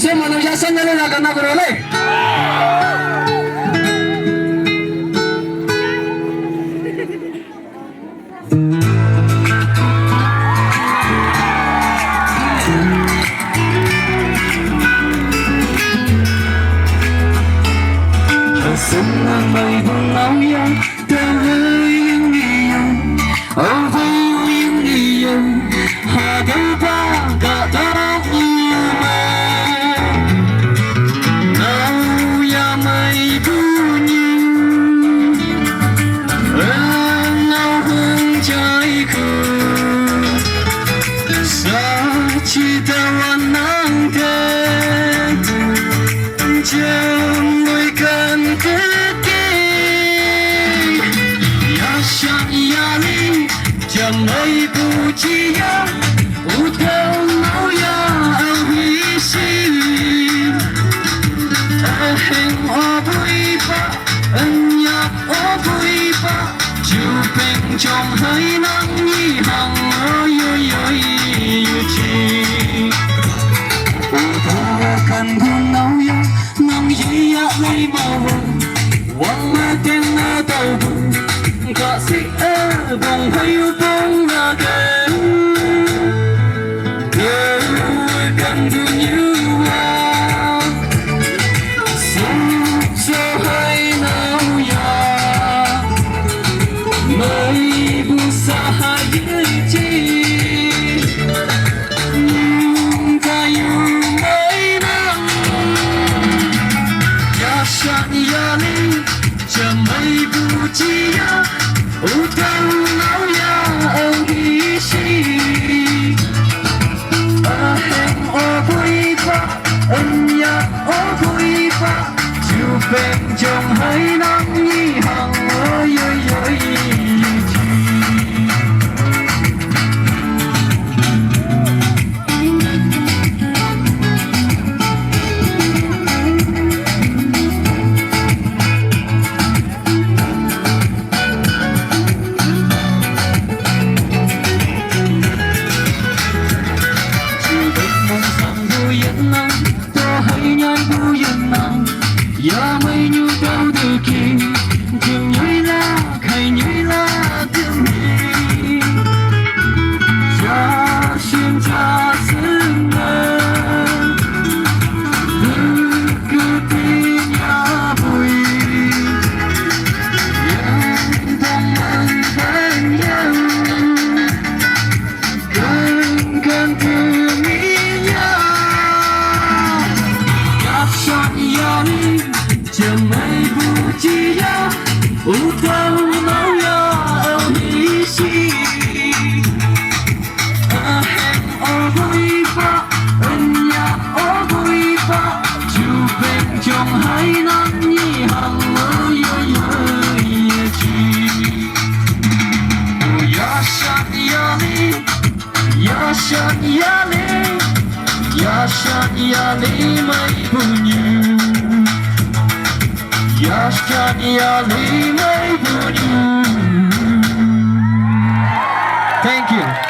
Saya manusia sendiri nak kena beroleh. Senang bay buông áo yang ta hơi những đi yang ở với những đi yang hà đâu ba cả ta như mẹ nào ya mây buồn như nào hương trái khơi xa chỉ taวันnắng thế chẳng người cần chẳng mấy bu chi ya u theo máu ya huy sinh hình o vui ba ân nhạc o vui ba chiều bình trong hơi nắng nhi hằng ơi ơi ơi chi u theo cần buông máu ya nắng gì ya lấy màu quăng mơ tiếng na tàu gõ xích bông hay bông là đêm đời cần thương như hoa sông gió hay nào ya mây buông xa hai dưới chi nhưng ta yêu mấy năm ya shan ya linh chờ mây bu chi ya u theo máu ya ơn ý chí hẹn o vui ba ân nhạc o vui ba chiều bên trong hay nắng nhi hằng ơi ơi ơi ya mấy như đâu từ kia chừng nhảy la khai nhảy la tiếng đi cha xin cha xin mơ cứ tin ya vui yang đang mang bên nhau cần thương nhau ya shot ya đi chờ mây bu chi ya u theo máu ya âu ý chí hẹn o vui ba ân nhạc o vui ba chiều bên trong hai nắng nhi hằng ơi ơi ơi chi ya shan ya li ya shan ya li ya shan ya li mây bu như Yaşken yalim ey. Thank you.